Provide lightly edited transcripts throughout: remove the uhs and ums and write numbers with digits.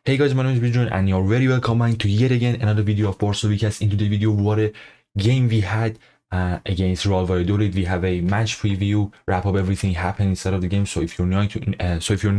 Hey guys, my name is Bridget and you're very welcome back to yet again another video of Barca Weekend. In today's video, what a game we had against Real Valladolid. We have a match preview, wrap up everything happened inside of the game. So if you're new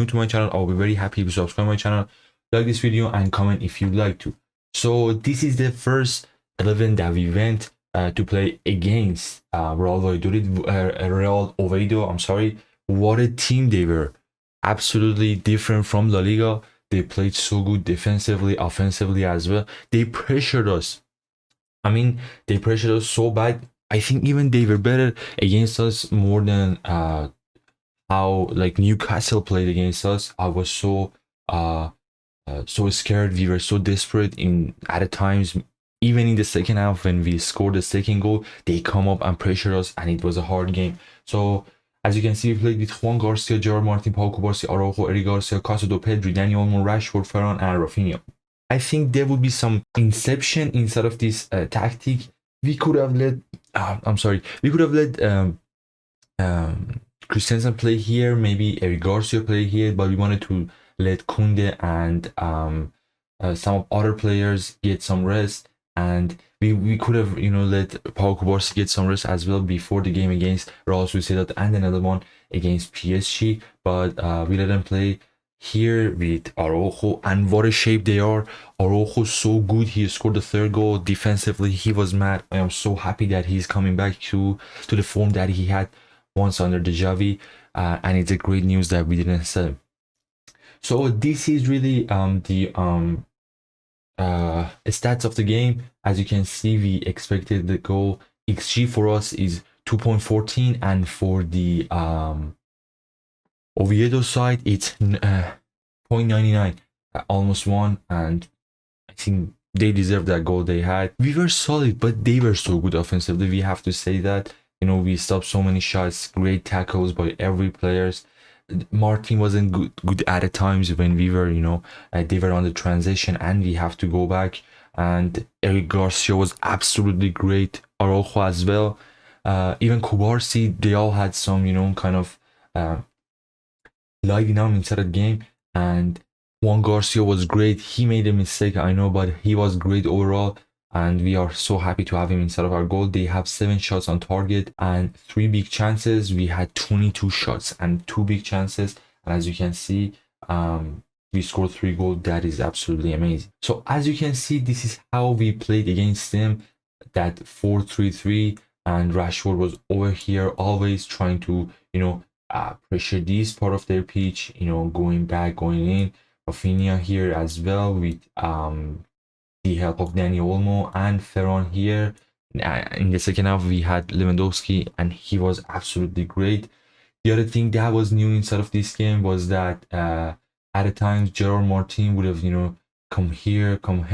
to my channel, I'll be very happy if you subscribe my channel, like this video, and comment if you'd like to. So this is the first 11 that we went to play against Real Valladolid, Real Oviedo. I'm sorry. What a team they were! Absolutely different from La Liga. They played so good defensively, offensively as well. They pressured us. I mean, they pressured us so bad. I think even they were better against us more than how like Newcastle played against us. I was so scared. We were so desperate at times. Even in the second half, when we scored the second goal, they come up and pressure us, and it was a hard game. So as you can see, we played with Juan Garcia, Gerard Martin, Pau Cubarsí, Araujo, Eric Garcia, Casado, Pedri, Dani Olmo, Rashford, Ferran, and Rafinha. I think there would be some inception inside of this tactic. We could have let, we could have let Christensen play here, maybe Eric Garcia play here, but we wanted to let Kunde and some of other players get some rest, and we could have let Pau Cubarsí get some rest as well before the game against Real Sociedad and another one against PSG, but we let them play here with Araujo, and what a shape they are. Araujo so good. He scored the third goal. Defensively he was mad. I am so happy that he's coming back to the form that he had once under the Javi, and it's a great news that we didn't sell him. So this is really the stats of the game. As you can see, we expected the goal XG for us is 2.14, and for the Oviedo side it's 0.99, almost one, and I think they deserve that goal they had. We were solid, but they were so good offensively, we have to say that. We stopped so many shots, great tackles by every players. Martin wasn't good at times when we were, they were on the transition and we have to go back. And Eric Garcia was absolutely great. Araujo as well. Even Cubarsí, they all had some, kind of lighting up inside the game. And Juan Garcia was great. He made a mistake, I know, but he was great overall. And we are so happy to have him inside of our goal. They have 7 shots on target and 3 big chances. We had 22 shots and 2 big chances. And as you can see, we scored 3 goals. That is absolutely amazing. So as you can see, this is how we played against them. That 4-3-3, and Rashford was over here, always trying to, pressure this part of their pitch, going back, going in. Rafinha here as well with the help of Dani Olmo and Ferran here. In the second half, we had Lewandowski, and he was absolutely great. The other thing that was new inside of this game was that at times Gerard Martin would have, come here, come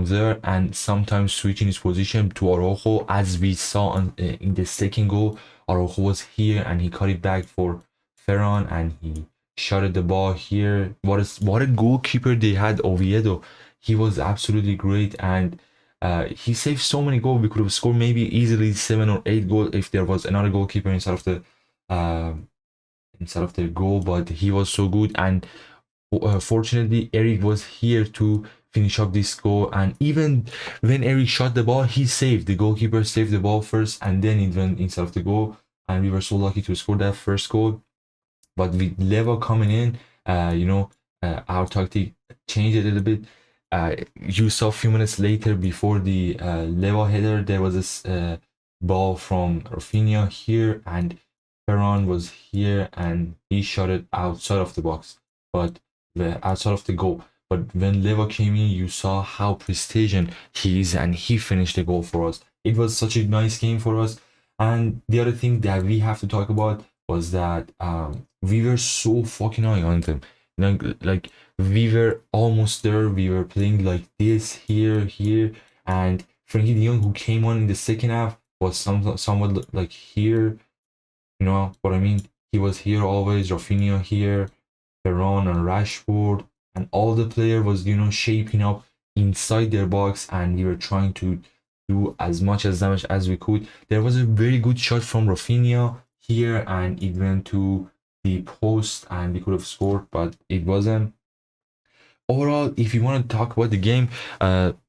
there, and sometimes switching his position to Araujo, as we saw in the second goal. Araujo was here and he cut it back for Ferran, and he shot at the ball here. What a goalkeeper they had, Oviedo. He was absolutely great, and he saved so many goals. We could have scored maybe easily 7 or 8 goals if there was another goalkeeper inside of the goal, but he was so good. And fortunately, Eric was here to finish up this goal, and even when Eric shot the ball, he saved. The goalkeeper saved the ball first, and then it went inside of the goal, and we were so lucky to score that first goal. But with Leva coming in, our tactic changed a little bit. You saw a few minutes later, before the Leva header, there was this ball from Rafinha here, and Ferran was here, and he shot it outside of the box, but outside of the goal. But when Leva came in, you saw how precision he is, and he finished the goal for us. It was such a nice game for us. And the other thing that we have to talk about was that we were so fucking high on them. Like we were almost there. We were playing like this here, and Frankie de Jong, who came on in the second half, was somewhat like here. You know what I mean? He was here always. Rafinha here, Ferran and Rashford, and all the player was shaping up inside their box, and we were trying to do as much damage as we could. There was a very good shot from Rafinha here, and it went to the post, and we could have scored, but it wasn't. overall, if you want to talk about the game,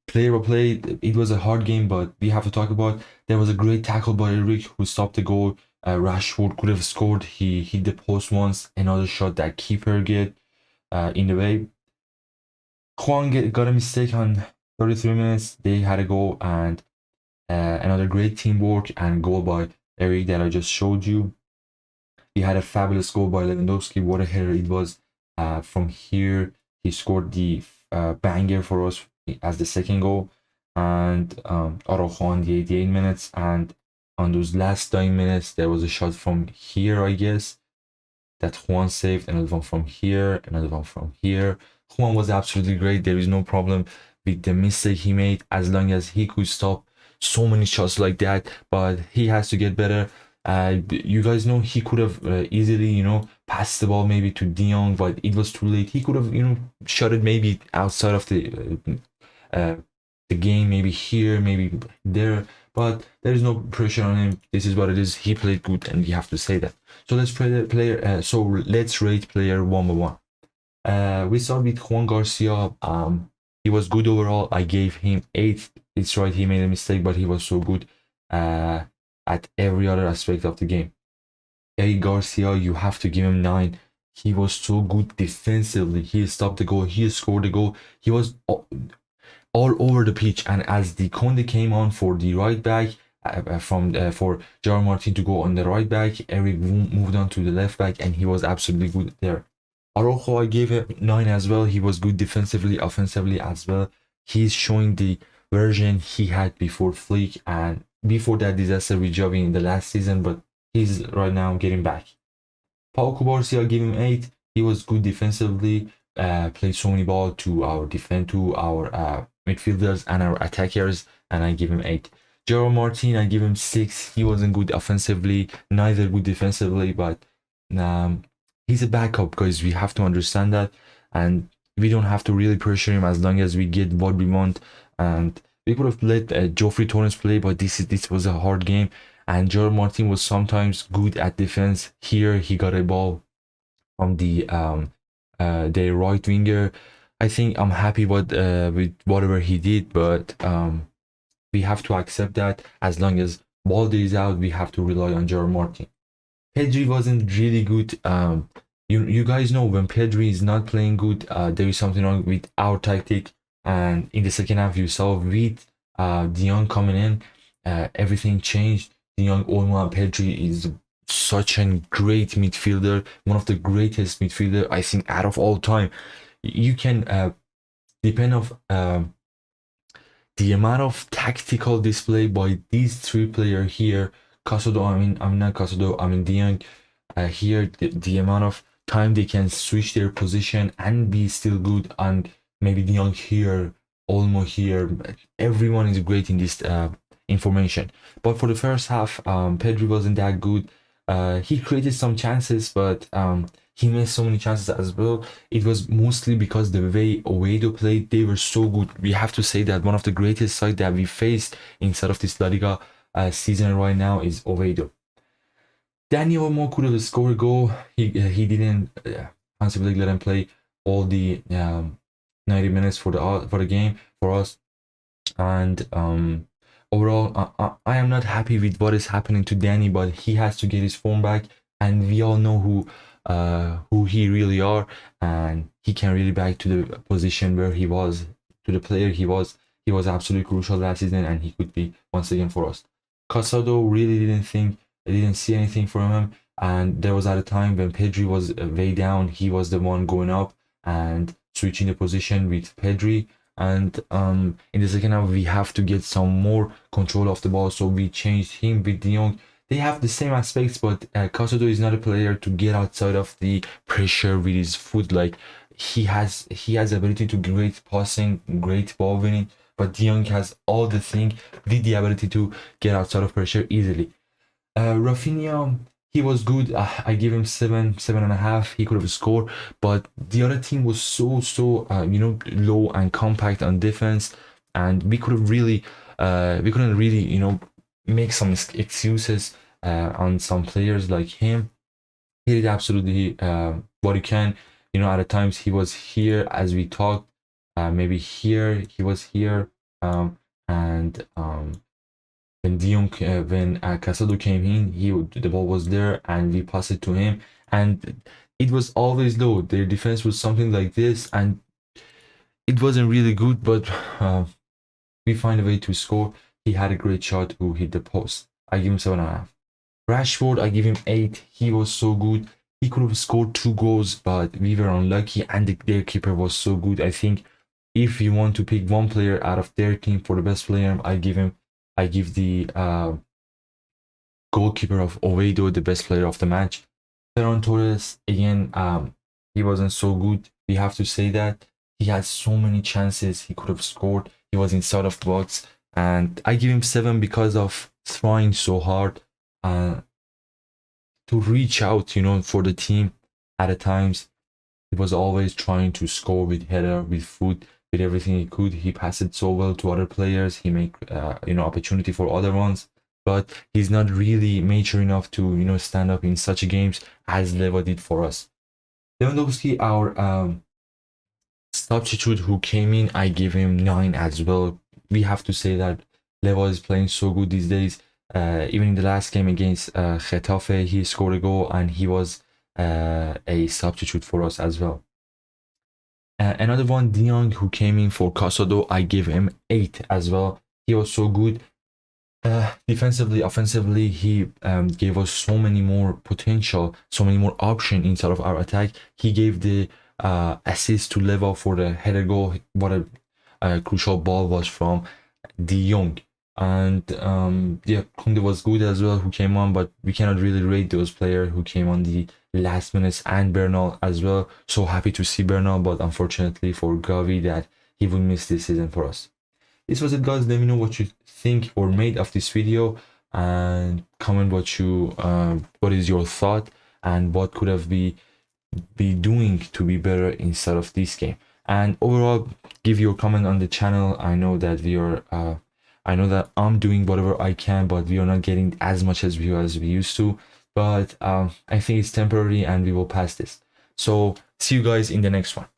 player by play, it was a hard game, but we have to talk about there was a great tackle by Eric who stopped the goal. Rashford could have scored. He hit the post once. Another shot that keeper get in the way. Juan got a mistake on 33 minutes. They had a goal and another great teamwork and goal by Eric that I just showed you. He had a fabulous goal by Lewandowski. What a header it was. From here, he scored the banger for us as the second goal. And Araujo on the 88 minutes. And on those last 9 minutes, there was a shot from here, I guess, that Juan saved. Another one from here, another one from here. Juan was absolutely great. There is no problem with the mistake he made as long as he could stop so many shots like that. But he has to get better. You guys know he could have easily, passed the ball maybe to De Jong, but it was too late. He could have, shot it maybe outside of the game, maybe here, maybe there. But there is no pressure on him. This is what it is. He played good, and we have to say that. So let's play the player. So let's rate player one by one. We start with Juan Garcia. He was good overall. I gave him 8. It's right, he made a mistake, but he was so good at every other aspect of the game. Eric Garcia, you have to give him 9. He was so good defensively. He stopped the goal. He scored the goal. He was all over the pitch. And as the Conde came on for the right back, for Gerard Martin to go on the right back, Eric moved on to the left back, and he was absolutely good there. Araujo, I gave him 9 as well. He was good defensively, offensively as well. He's showing the version he had before Flick and before that disaster with Javi in the last season, but he's right now getting back. Pau Cubarsí, I give him 8. He was good defensively, played so many balls to our midfielders and our attackers, and I give him 8. Gerard Martin, I give him 6. He wasn't good offensively, neither good defensively, but he's a backup, because we have to understand that, and we don't have to really pressure him as long as we get what we want. And we could have let Geoffrey Torrens play, but this was a hard game, and Gerard Martin was sometimes good at defense. Here he got a ball from the right winger. I think I'm happy with whatever he did, but we have to accept that as long as Balde is out, we have to rely on Gerard Martin. Pedri wasn't really good. You guys know when Pedri is not playing good, there is something wrong with our tactic. And in the second half, you saw with De Jong coming in, everything changed. De Jong, Olmo, and Pedri is such a great midfielder, one of the greatest midfielder I think out of all time. You can depend of the amount of tactical display by these 3 players here. Casado, I'm not Casado, De Jong. Here, the amount of time they can switch their position and be still good, and maybe De Jong here, Olmo here. Everyone is great in this information. But for the first half, Pedri wasn't that good. He created some chances, but he missed so many chances as well. It was mostly because the way Oviedo played, they were so good. We have to say that one of the greatest sides that we faced inside of this La Liga season right now is Oviedo. Dani Olmo could have scored a goal. He didn't. Hansi Flick let him play all the 90 minutes for the game for us, and overall, I am not happy with what is happening to Danny, but he has to get his form back, and we all know who he really are, and he can really back to the position where he was, to the player he was. He was absolutely crucial last season, and he could be once again for us. Casado really didn't see anything from him, and there was at a time when Pedri was way down, he was the one going up and switching the position with Pedri. And in the second half, we have to get some more control of the ball, so we changed him with De Jong. They have the same aspects, but Casado is not a player to get outside of the pressure with his foot. Like he has ability to great passing, great ball winning, but De Jong has all the thing with the ability to get outside of pressure easily. Rafinha, he was good. I give him 7.5. He could have scored, but the other team was so low and compact on defense, and we couldn't really make some excuses on some players like him. He did absolutely what he can. You know, at times he was here as we talked. Maybe here he was here, and when when Casado came in, the ball was there, and we passed it to him, and it was always low. Their defense was something like this, and it wasn't really good, but we find a way to score. He had a great shot who hit the post. I give him 7.5. Rashford, I give him 8. He was so good. He could have scored 2 goals, but we were unlucky, and their keeper was so good. I think if you want to pick one player out of their team for the best player, I give the goalkeeper of Oviedo the best player of the match. Ferran Torres, again, he wasn't so good. We have to say that. He had so many chances he could have scored. He was inside of the box. And I give him 7 because of trying so hard to reach out, you know, for the team at the times. He was always trying to score with header, with foot, with everything he could. He passed it so well to other players. He make opportunity for other ones, but he's not really mature enough to stand up in such games as Leva did for us. Lewandowski, our substitute who came in, I give him 9 as well. We have to say that Leva is playing so good these days. Even in the last game against Getafe, he scored a goal, and he was a substitute for us as well. Another one, De Jong, who came in for Casado, I give him 8 as well. He was so good. Defensively, offensively, he gave us so many more potential, so many more options inside of our attack. He gave the assist to Leva for the header goal. What a crucial ball was from De Jong. And yeah, Kunde was good as well, who came on, but we cannot really rate those players who came on the last minutes, and Bernal as well. So happy to see Bernal, but unfortunately for Gavi that he will miss this season for us. This was it, guys. Let me know what you think or made of this video, and comment what is your thought, and what could have be doing to be better inside of this game. And overall, give your comment on the channel. I know that I know that I'm doing whatever I can, but we are not getting as much as we used to. But I think it's temporary, and we will pass this. So see you guys in the next one.